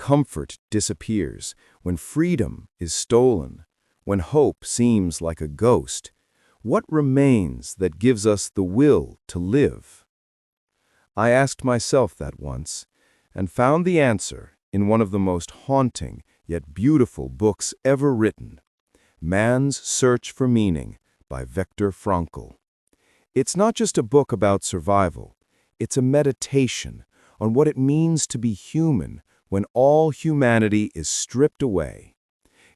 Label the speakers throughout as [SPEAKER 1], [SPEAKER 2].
[SPEAKER 1] comfort disappears, when freedom is stolen, when hope seems like a ghost, what remains that gives us the will to live? I asked myself that once, and found the answer in one of the most haunting yet beautiful books ever written, Man's Search for Meaning by Viktor Frankl. It's not just a book about survival, it's a meditation on what it means to be human when all humanity is stripped away.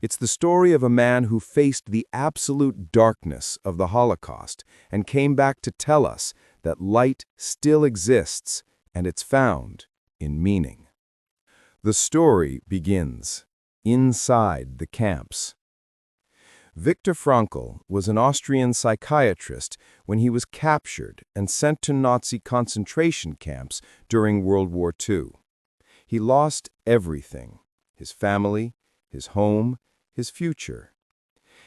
[SPEAKER 1] It's the story of a man who faced the absolute darkness of the Holocaust and came back to tell us that light still exists, and it's found in meaning. The story begins inside the camps. Viktor Frankl was an Austrian psychiatrist when he was captured and sent to Nazi concentration camps during World War II. He lost everything: his family, his home, his future.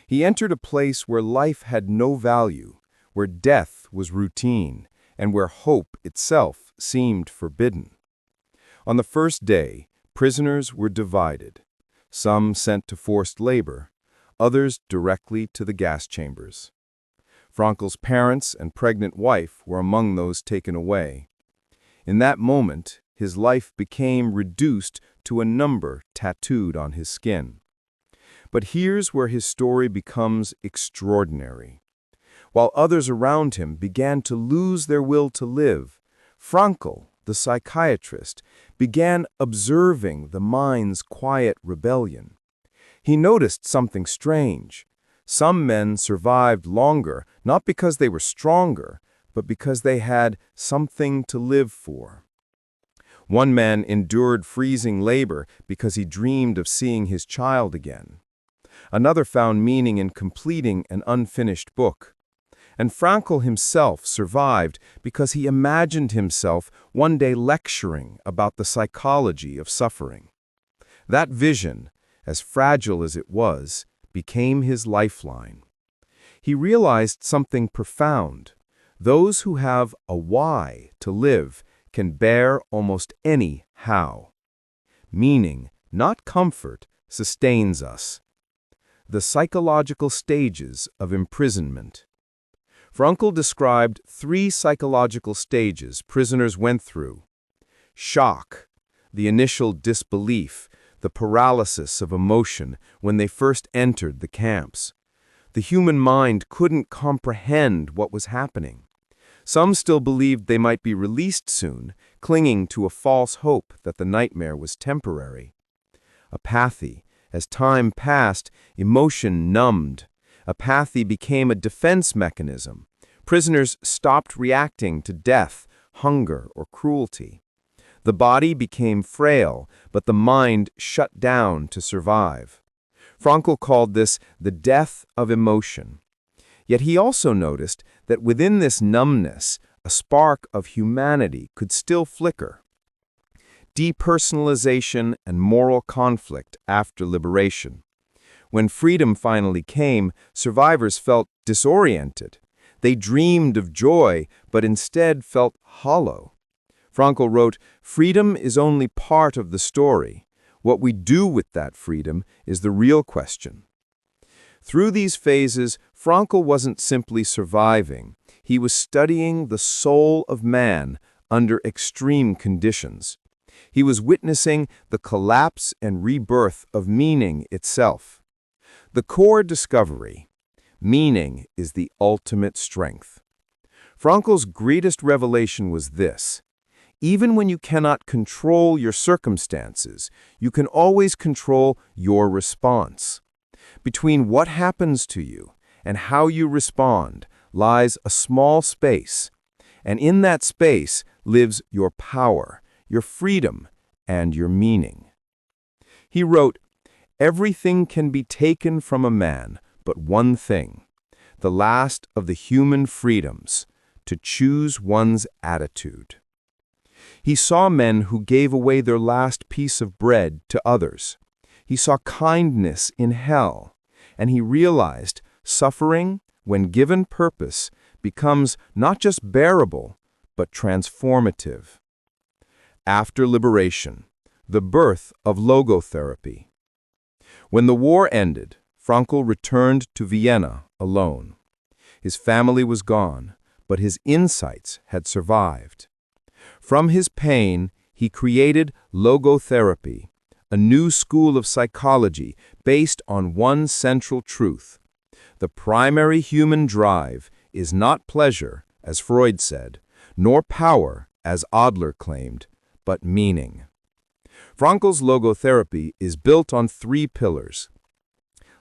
[SPEAKER 1] He entered a place where life had no value, where death was routine, and where hope itself seemed forbidden. On the first day, prisoners were divided, some sent to forced labor, others directly to the gas chambers. Frankl's parents and pregnant wife were among those taken away. In that moment, his life became reduced to a number tattooed on his skin. But here's where his story becomes extraordinary. While others around him began to lose their will to live, Frankl, the psychiatrist, began observing the mind's quiet rebellion. He noticed something strange. Some men survived longer, not because they were stronger, but because they had something to live for. One man endured freezing labor because he dreamed of seeing his child again. Another found meaning in completing an unfinished book. And Frankl himself survived because he imagined himself one day lecturing about the psychology of suffering. That vision, as fragile as it was, became his lifeline. He realized something profound. Those who have a why to live can bear almost any how. Meaning, not comfort, sustains us. The psychological stages of imprisonment. Frankl described 3 psychological stages prisoners went through. Shock, the initial disbelief, the paralysis of emotion when they first entered the camps. The human mind couldn't comprehend what was happening. Some still believed they might be released soon, clinging to a false hope that the nightmare was temporary. Apathy. As time passed, emotion numbed. Apathy became a defense mechanism. Prisoners stopped reacting to death, hunger, or cruelty. The body became frail, but the mind shut down to survive. Frankl called this the death of emotion. Yet he also noticed that within this numbness, a spark of humanity could still flicker. Depersonalization and moral conflict after liberation. When freedom finally came, survivors felt disoriented. They dreamed of joy, but instead felt hollow. Frankl wrote, "Freedom is only part of the story. What we do with that freedom is the real question." Through these phases, Frankl wasn't simply surviving. He was studying the soul of man under extreme conditions. He was witnessing the collapse and rebirth of meaning itself. The core discovery: meaning is the ultimate strength. Frankl's greatest revelation was this: even when you cannot control your circumstances, you can always control your response. Between what happens to you and how you respond lies a small space, and in that space lives your power, your freedom, and your meaning. He wrote, "Everything can be taken from a man, but one thing, the last of the human freedoms, to choose one's attitude." He saw men who gave away their last piece of bread to others. He saw kindness in hell, and he realized suffering, when given purpose, becomes not just bearable, but transformative. After liberation, The birth of logotherapy. When the war ended, Frankl returned to Vienna alone. His family was gone, but his insights had survived. From his pain, he created logotherapy, a new school of psychology based on one central truth. The primary human drive is not pleasure, as Freud said, nor power, as Adler claimed, but meaning. Frankl's logotherapy is built on 3 pillars.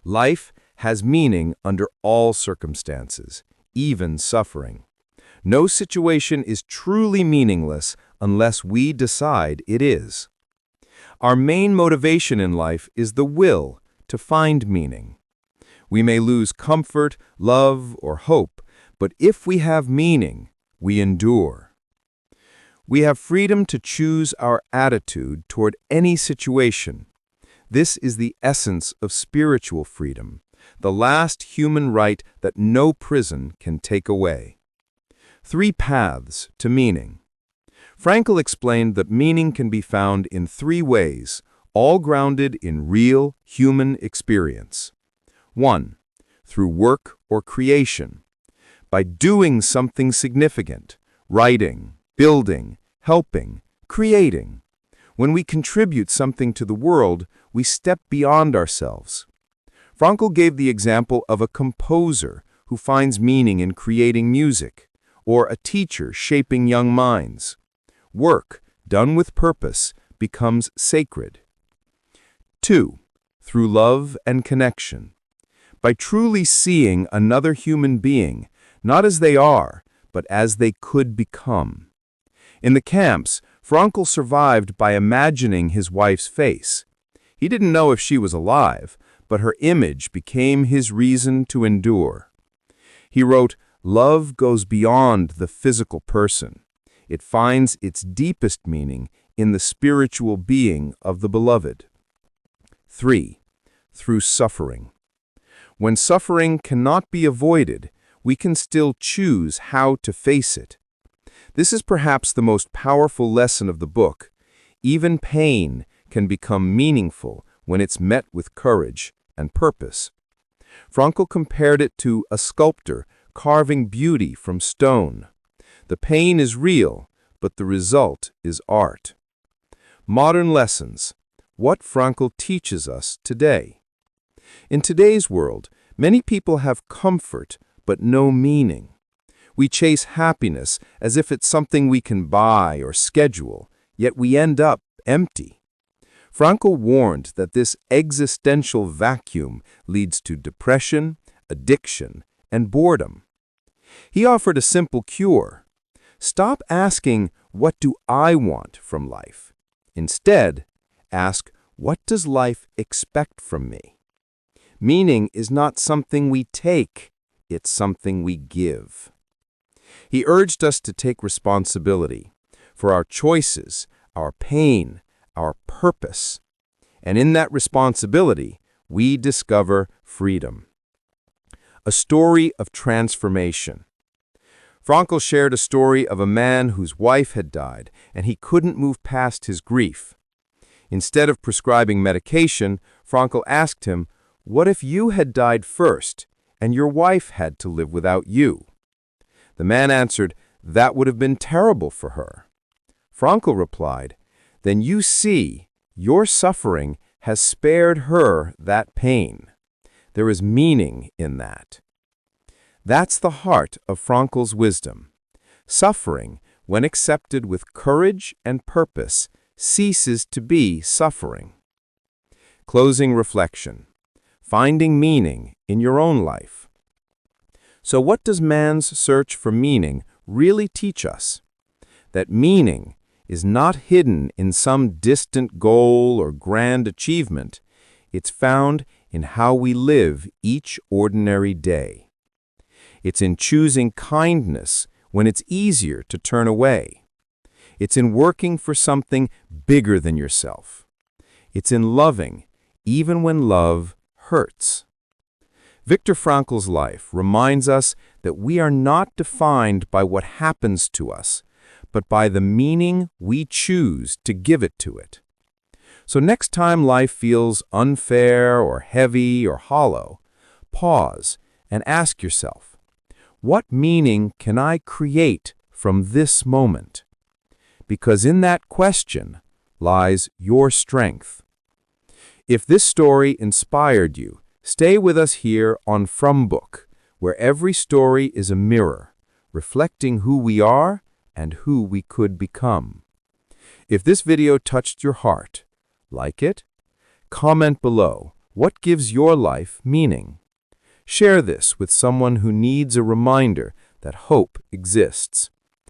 [SPEAKER 1] Life has meaning under all circumstances, even suffering. No situation is truly meaningless unless we decide it is. Our main motivation in life is the will to find meaning. We may lose comfort, love, or hope, but if we have meaning, we endure. We have freedom to choose our attitude toward any situation. This is the essence of spiritual freedom, the last human right that no prison can take away. 3 paths to meaning. Frankl explained that meaning can be found in 3 ways, all grounded in real human experience. 1. Through work or creation. By doing something significant, writing, building, helping, creating. When we contribute something to the world, we step beyond ourselves. Frankl gave the example of a composer who finds meaning in creating music, or a teacher shaping young minds. Work, done with purpose, becomes sacred. 2. Through love and connection. By truly seeing another human being, not as they are, but as they could become. In the camps, Frankl survived by imagining his wife's face. He didn't know if she was alive, but her image became his reason to endure. He wrote, "Love goes beyond the physical person. It finds its deepest meaning in the spiritual being of the beloved." 3. Through suffering. When suffering cannot be avoided, we can still choose how to face it. This is perhaps the most powerful lesson of the book. Even pain can become meaningful when it's met with courage and purpose. Frankl compared it to a sculptor carving beauty from stone. The pain is real, but the result is art. Modern lessons. What Frankl teaches us today. In today's world, many people have comfort, but no meaning. We chase happiness as if it's something we can buy or schedule, yet we end up empty. Frankl warned that this existential vacuum leads to depression, addiction, and boredom. He offered a simple cure. Stop asking, "What do I want from life?" Instead, ask, "What does life expect from me?" Meaning is not something we take, it's something we give. He urged us to take responsibility for our choices, our pain, our purpose. And in that responsibility, we discover freedom. A story of transformation. Frankl shared a story of a man whose wife had died, and he couldn't move past his grief. Instead of prescribing medication, Frankl asked him, "What if you had died first, and your wife had to live without you?" The man answered, "That would have been terrible for her." Frankl replied, "Then you see, your suffering has spared her that pain. There is meaning in that." That's the heart of Frankl's wisdom. Suffering, when accepted with courage and purpose, ceases to be suffering. Closing reflection. Finding meaning in your own life. So what does man's search for meaning really teach us? That meaning is not hidden in some distant goal or grand achievement. It's found in how we live each ordinary day. It's in choosing kindness when it's easier to turn away. It's in working for something bigger than yourself. It's in loving, even when love hurts. Viktor Frankl's life reminds us that we are not defined by what happens to us, but by the meaning we choose to give it to it. So next time life feels unfair or heavy or hollow, pause and ask yourself, what meaning can I create from this moment? Because in that question lies your strength. If this story inspired you, stay with us here on FROMBOOK, where every story is a mirror, reflecting who we are and who we could become. If this video touched your heart, like it? Comment below, what gives your life meaning? Share this with someone who needs a reminder that hope exists.